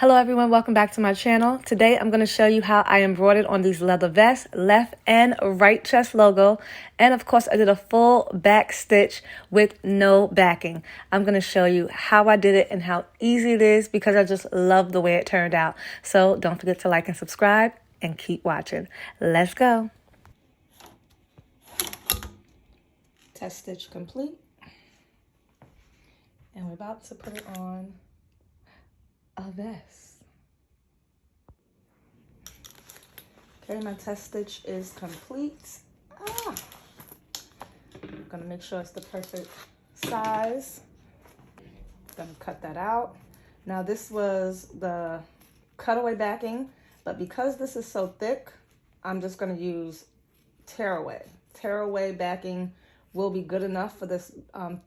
Hello everyone, welcome back to my channel. Today I'm going to show you how I embroidered on these leather vests, left and right chest logo, and of course I did a full back stitch with no backing. I'm going to show you how I did it and how easy it is because I just love the way it turned out. So don't forget to like and subscribe and keep watching. Let's go. Test stitch complete. And we're about to put it on a vest. Okay, my test stitch is complete. I'm gonna make sure it's the perfect size. Gonna cut that out. Now this was the cutaway backing, but because this is so thick, I'm just gonna use tearaway. Tearaway backing will be good enough for this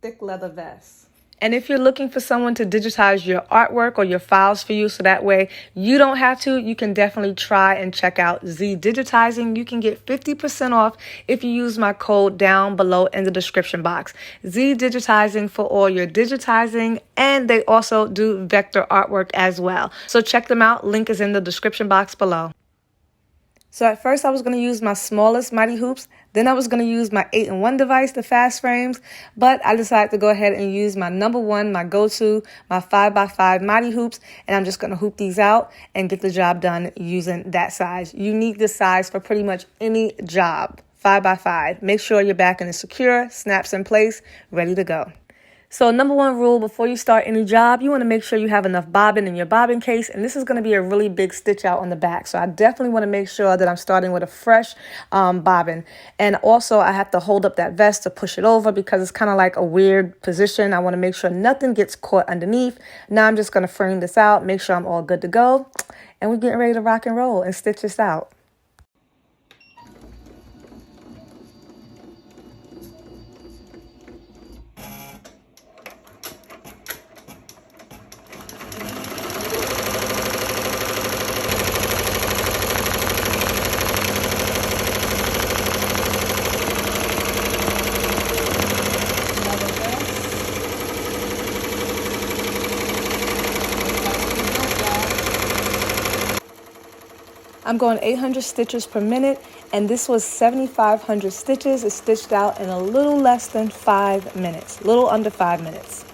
thick leather vest. And if you're looking for someone to digitize your artwork or your files for you so that way you don't have to, you can definitely try and check out Digitizing. You can get 50% off if you use my code down below in the description box. Digitizing for all your digitizing, and they also do vector artwork as well. So check them out. Link is in the description box below. So at first I was going to use my smallest mighty hoops. Then I was going to use my 8-in-1 device, the fast frames. But I decided to go ahead and use my number one, my go-to, my 5x5 mighty hoops. And I'm just going to hoop these out and get the job done using that size. You need this size for pretty much any job. 5x5. Make sure your backing is secure, snaps in place, ready to go. So number one rule before you start any job, you want to make sure you have enough bobbin in your bobbin case. And this is going to be a really big stitch out on the back. So I definitely want to make sure that I'm starting with a fresh bobbin. And also I have to hold up that vest to push it over because it's kind of like a weird position. I want to make sure nothing gets caught underneath. Now I'm just going to frame this out, make sure I'm all good to go. And we're getting ready to rock and roll and stitch this out. I'm going 800 stitches per minute, and this was 7,500 stitches. It's stitched out in a little less than 5 minutes, a little under 5 minutes.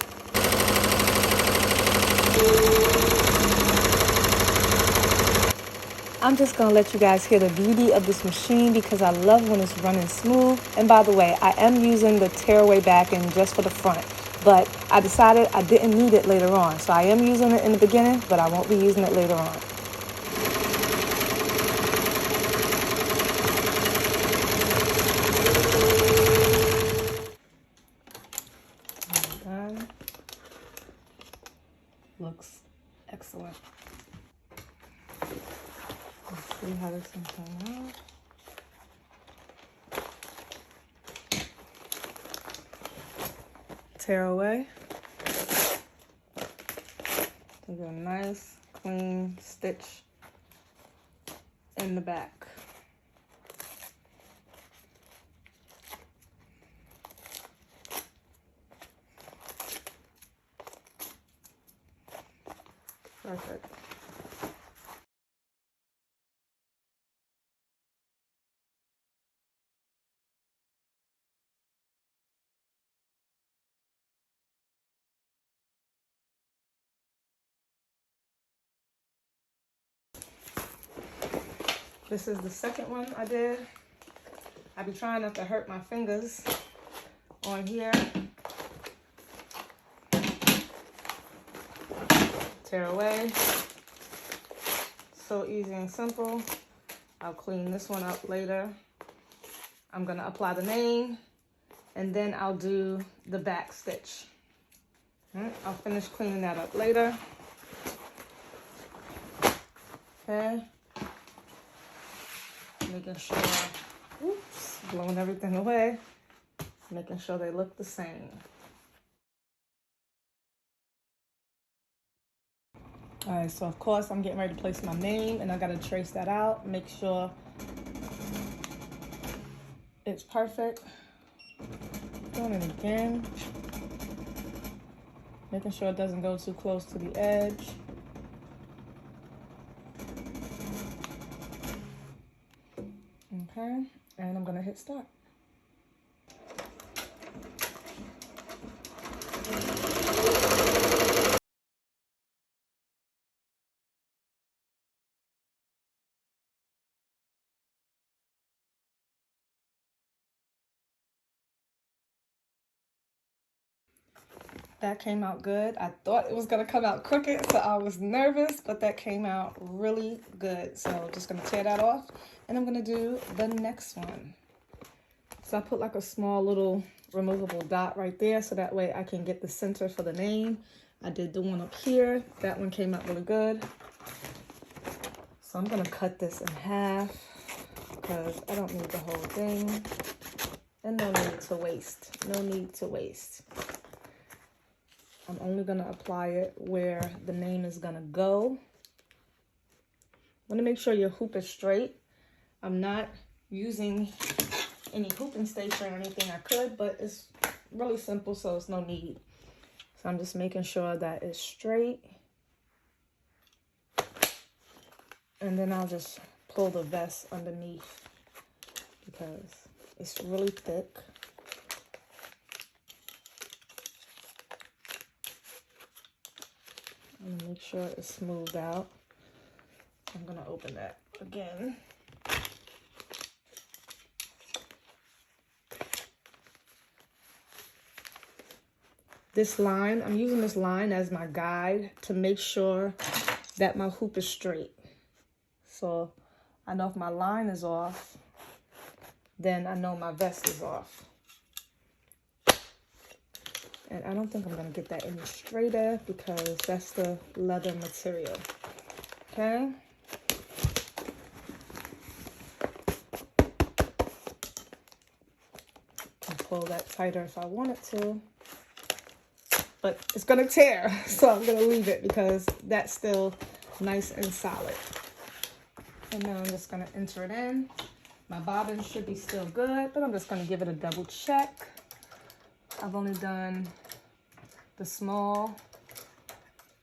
I'm just going to let you guys hear the beauty of this machine because I love when it's running smooth. And by the way, I am using the tearaway backing just for the front, but I decided I didn't need it later on. So I am using it in the beginning, but I won't be using it later on. Looks excellent. Let's see how this can turn out. Tear away. Take a nice clean stitch in the back. Perfect. This is the second one I did. I be trying not to hurt my fingers on here. Tear away. So easy and simple. I'll clean this one up later. I'm gonna apply the name and then I'll do the back stitch. I'll finish cleaning that up later. Okay. Making sure, oops, blowing everything away. Making sure they look the same. All right, so of course I'm getting ready to place my name and I gotta trace that out, make sure it's perfect. Doing it again. Making sure it doesn't go too close to the edge. hit start. That came out good. I thought it was gonna come out crooked, so I was nervous, but that came out really good. So just gonna tear that off, and I'm gonna do the next one. So I put like a small little removable dot right there, so that way I can get the center for the name. I did the one up here. That one came out really good. So I'm gonna cut this in half because I don't need the whole thing. And no need to waste, no need to waste. I'm only gonna apply it where the name is gonna go. Want to make sure your hoop is straight. I'm not using any hooping station or anything. I could, but it's really simple, so it's no need. So I'm just making sure that it's straight. And then I'll just pull the vest underneath because it's really thick. And make sure it's smoothed out. I'm gonna open that again. This line, I'm using this line as my guide to make sure that my hoop is straight. So I know if my line is off, then I know my vest is off. And I don't think I'm gonna get that any straighter because that's the leather material, okay? Can pull that tighter if I wanted to, but it's gonna tear, so I'm gonna leave it because that's still nice and solid. And then I'm just gonna enter it in. My bobbin should be still good, but I'm just gonna give it a double check. I've only done the small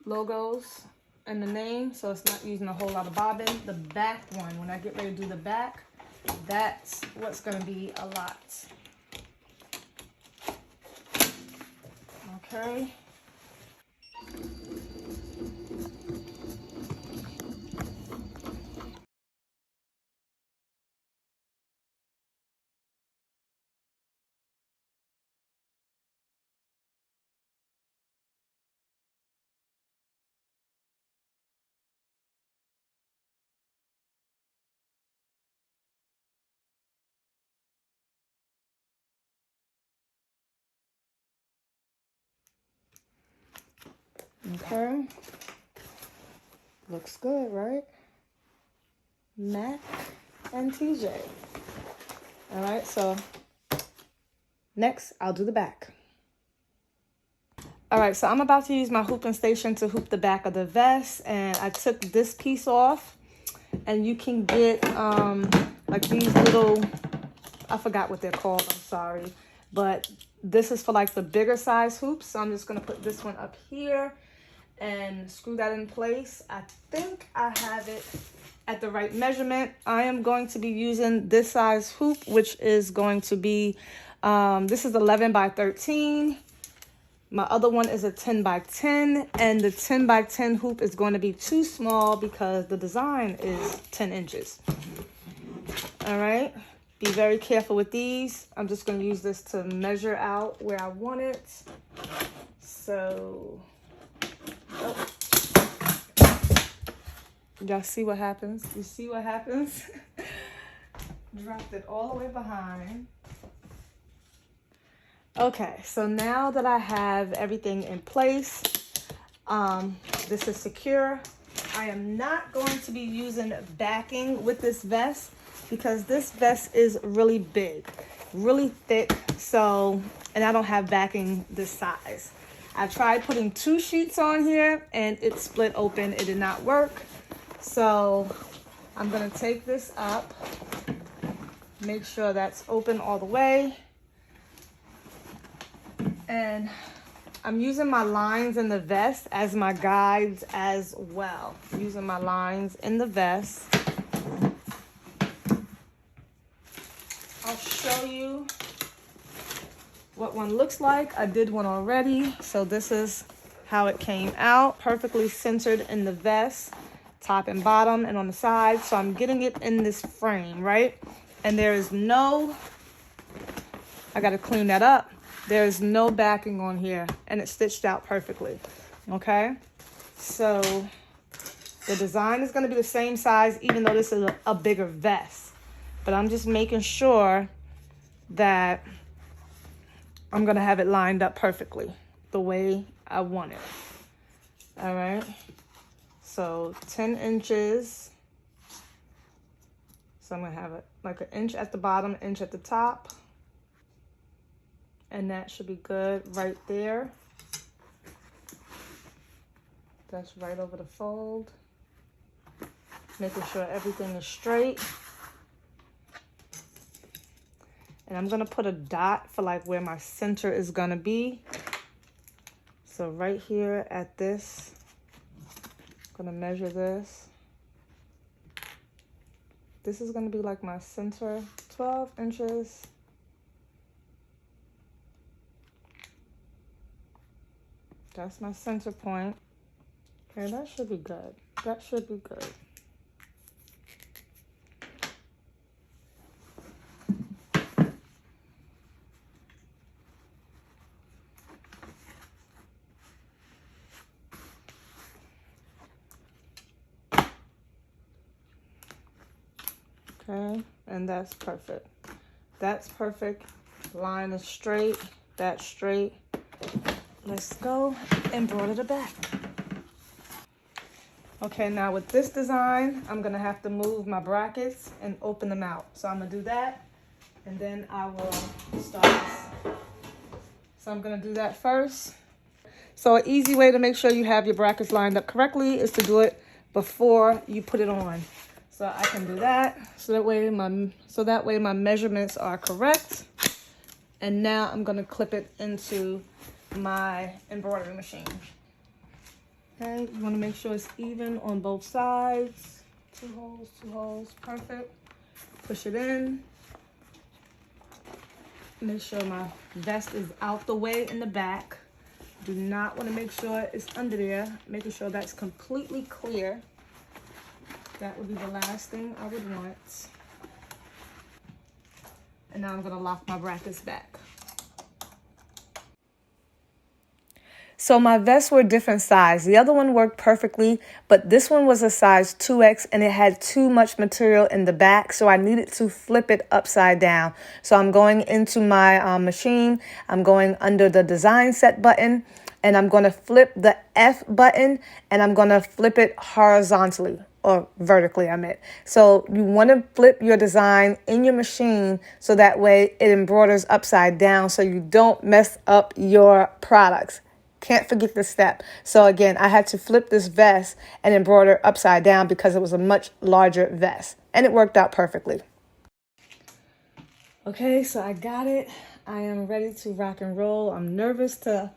logos and the name, so it's not using a whole lot of bobbin. The back one, when I get ready to do the back, that's what's gonna be a lot. Okay. Okay, looks good, right? Mac and TJ. All right, so next I'll do the back. All right, so I'm about to use my hooping station to hoop the back of the vest, and I took this piece off, and you can get like these little, I forgot what they're called, I'm sorry, but this is for like the bigger size hoops. So I'm just gonna put this one up here and screw that in place. I think I have it at the right measurement. I am going to be using this size hoop, which is going to be, this is 11 by 13. My other one is a 10 by 10, and the 10 by 10 hoop is going to be too small because the design is 10 inches. All right, be very careful with these. I'm just going to use this to measure out where I want it. So, oh. Y'all see what happens? You see what happens? Dropped it all the way behind. Okay, so now that I have everything in place, this is secure. I am not going to be using backing with this vest because this vest is really big, really thick, so, and I don't have backing this size. I tried putting 2 sheets on here and it split open. It did not work. So I'm gonna take this up, make sure that's open all the way. And I'm using my lines in the vest as my guides as well. I'm using my lines in the vest. I'll show what one looks like. I did one already, so this is how it came out, perfectly centered in the vest, top and bottom and on the side. So I'm getting it in this frame, right? And there is no, I got to clean that up. There's no backing on here, and it's stitched out perfectly. Okay, so the design is going to be the same size, even though this is a bigger vest. But I'm just making sure that I'm going to have it lined up perfectly the way I want it. All right, so 10 inches. So I'm going to have it like an inch at the bottom, inch at the top. And that should be good right there. That's right over the fold. Making sure everything is straight. And I'm gonna put a dot for like where my center is gonna be. So right here at this, I'm gonna measure this. This is gonna be like my center, 12 inches. That's my center point. Okay, that should be good. That should be good. Okay, and that's perfect. That's perfect. Line is straight. That's straight. Let's go embroider the back. Okay, now with this design, I'm gonna have to move my brackets and open them out. So I'm gonna do that, and then I will start this. So I'm gonna do that first. So an easy way to make sure you have your brackets lined up correctly is to do it before you put it on. So I can do that, so that way my measurements are correct. And now I'm gonna clip it into my embroidery machine. Okay, you want to make sure it's even on both sides. Two holes, perfect. Push it in. Make sure my vest is out the way in the back. Do not want to make sure it's under there. Making sure that's completely clear. That would be the last thing I would want. And now I'm going to lock my brackets back. So my vests were different size. The other one worked perfectly, but this one was a size 2X and it had too much material in the back, so I needed to flip it upside down. So I'm going into my machine. I'm going under the design set button, and I'm going to flip the F button, and I'm going to flip it horizontally, or vertically, I meant. So you want to flip your design in your machine so that way it embroiders upside down so you don't mess up your products. Can't forget this step. So again, I had to flip this vest and embroider upside down because it was a much larger vest, and it worked out perfectly. Okay, so I got it. I am ready to rock and roll. I'm nervous to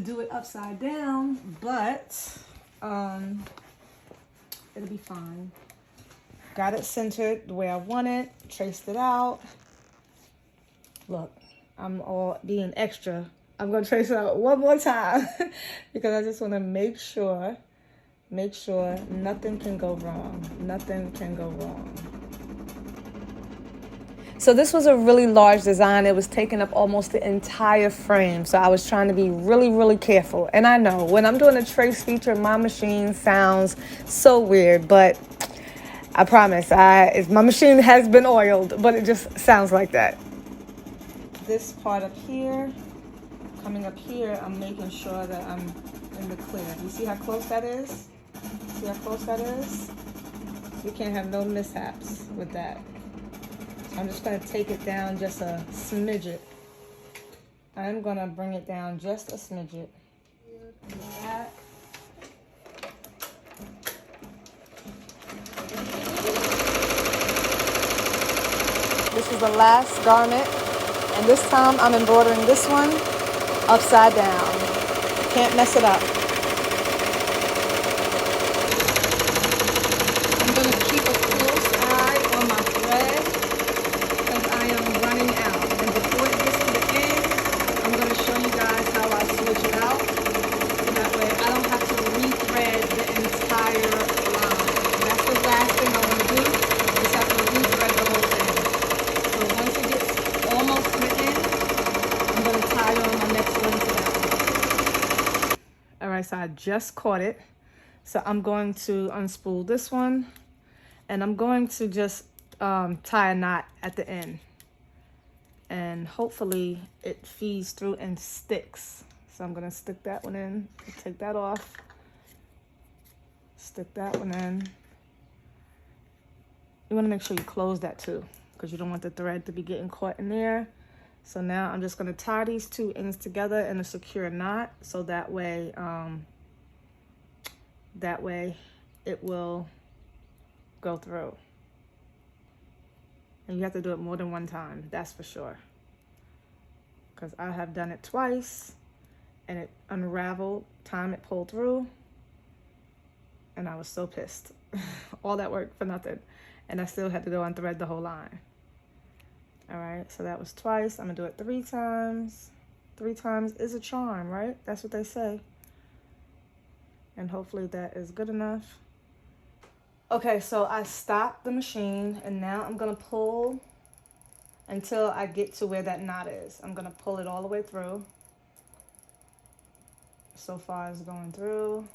do it upside down, but it'll be fine. Got it centered the way I want it, traced it out. Look, I'm all being extra. I'm going to trace it out one more time because I just want to make sure nothing can go wrong. Nothing can go wrong. So this was a really large design. It was taking up almost the entire frame. So I was trying to be really, really careful. And I know when I'm doing a trace feature, my machine sounds so weird, but I promise, my machine has been oiled, but it just sounds like that. This part up here, coming up here, I'm making sure that I'm in the clear. You see how close that is? See how close that is? You can't have no mishaps with that. So I'm just going to take it down just a smidget. I'm going to bring it down just a smidget. Like that. This is the last garment, and this time I'm embroidering this one upside down. Can't mess it up. I'm going to keep a close eye on my thread because I am running out. And before it gets to the end, just caught it. So I'm going to unspool this one, and I'm going to just tie a knot at the end. And hopefully it feeds through and sticks. So I'm gonna stick that one in, take that off, stick that one in. You wanna make sure you close that too, because you don't want the thread to be getting caught in there. So now I'm just gonna tie these two ends together in a secure knot, so that way it will go through. And you have to do it more than one time, that's for sure. Because I have done it twice and it unraveled, time it pulled through, and I was so pissed. All that work for nothing. And I still had to go unthread the whole line. All right, so that was twice. I'm gonna do it 3 times. 3 times is a charm, right? That's what they say. And hopefully that is good enough. Okay, so I stopped the machine, and now I'm gonna pull until I get to where that knot is. I'm gonna pull it all the way through. So far it's going through.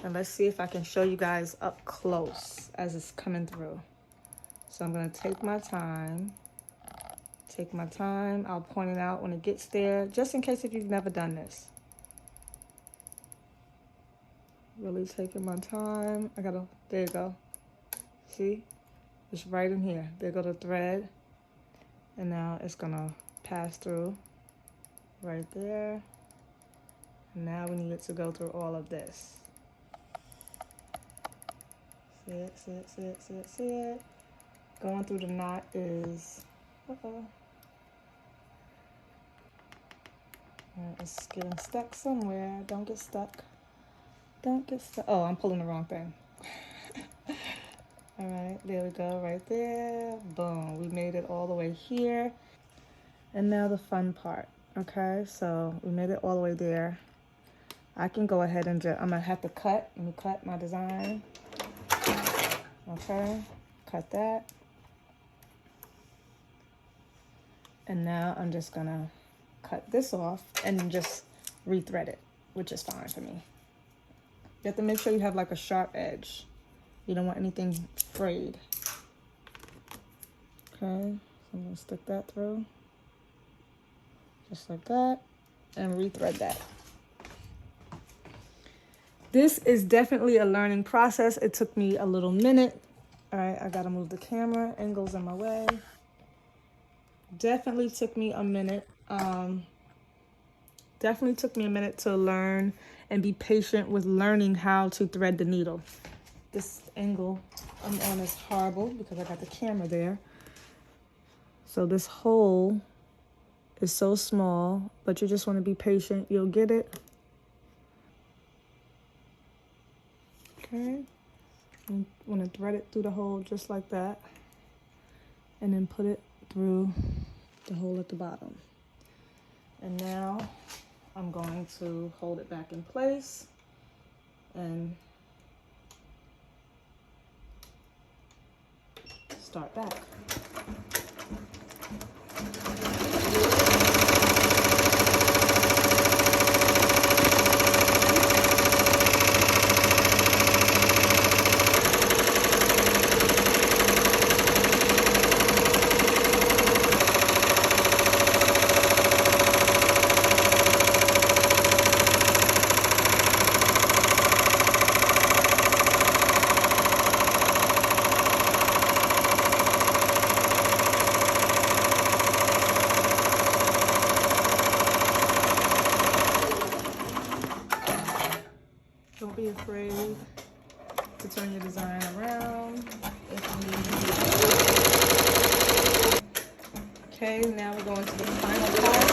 And let's see if I can show you guys up close as it's coming through. So I'm gonna take my time. I'll point it out when it gets there, just in case if you've never done this. Really taking my time. There you go. See? It's right in here. There go the thread. And now it's gonna pass through right there. And now we need it to go through all of this. See it, see it, see it, see it, see it. Going through the knot is, it's getting stuck somewhere. Don't get stuck. Don't get stuck. Oh, I'm pulling the wrong thing. All right, there we go, right there. Boom, we made it all the way here. And now the fun part, okay? So we made it all the way there. I can go ahead and I'm gonna have to cut. Let me cut my design. Okay, cut that. And now I'm just gonna cut this off and just rethread it, which is fine for me. You have to make sure you have like a sharp edge. You don't want anything frayed. Okay, so I'm gonna stick that through. Just like that, and rethread that. This is definitely a learning process. It took me a little minute. All right, I gotta move the camera, angle's in my way. Definitely took me a minute. Definitely took me a minute to learn and be patient with learning how to thread the needle. This angle I'm on is horrible because I got the camera there. So this hole is so small, but you just want to be patient. You'll get it. Okay. You want to thread it through the hole just like that. And then put it through the hole at the bottom. And now I'm going to hold it back in place and start back. Don't be afraid to turn your design around if you need. Okay, now we're going to the final part.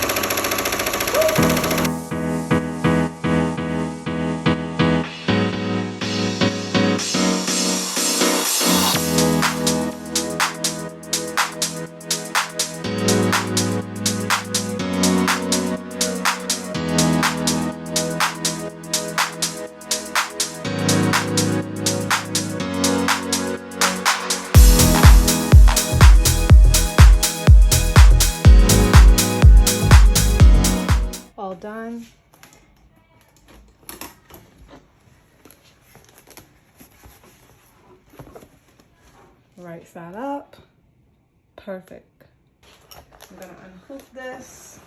Right side up. Perfect. I'm gonna unhook this.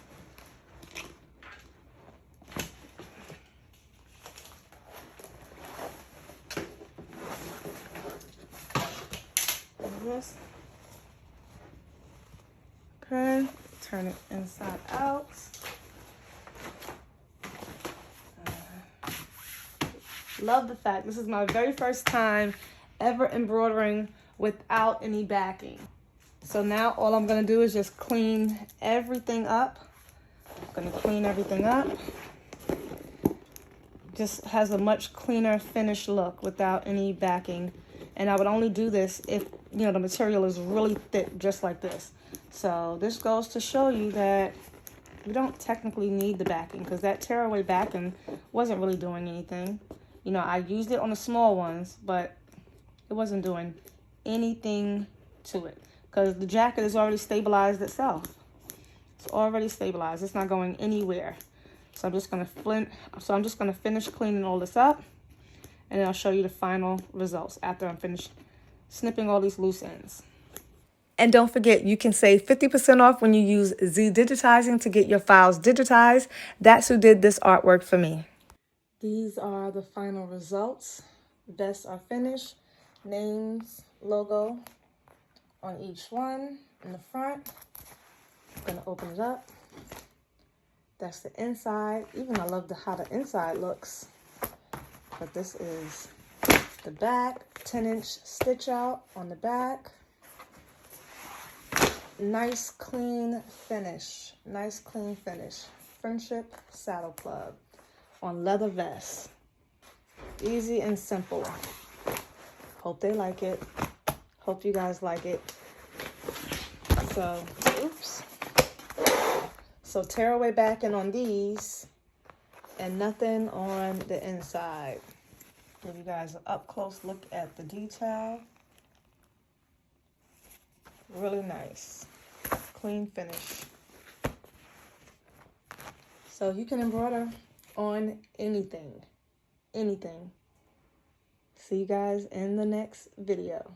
This. Okay, turn it inside out. Love the fact this is my very first time ever embroidering without any backing. So now all I'm gonna do is just clean everything up. I'm gonna clean everything up. Just has a much cleaner finished look without any backing. And I would only do this if, you know, the material is really thick, just like this. So this goes to show you that you don't technically need the backing, because that tearaway backing wasn't really doing anything. You know, I used it on the small ones, but it wasn't doing anything to it, because the jacket is already stabilized itself. It's already stabilized. It's not going anywhere. So I'm just gonna finish cleaning all this up, and then I'll show you the final results after I'm finished snipping all these loose ends. And don't forget, you can save 50% off when you use Digitizing to get your files digitized. That's who did this artwork for me. These are the final results. Vests are finished. Names, logo on each one in the front. I'm gonna open it up. That's the inside. Even I love how the inside looks. But this is the back. 10-inch stitch out on the back. Nice clean finish. Nice clean finish. Friendship saddle plug on leather vest. Easy and simple. Hope they like it. Hope you guys like it. So, oops. So tearaway backing on these and nothing on the inside. Give you guys an up close look at the detail. Really nice. Clean finish. So you can embroider on anything. Anything. See you guys in the next video.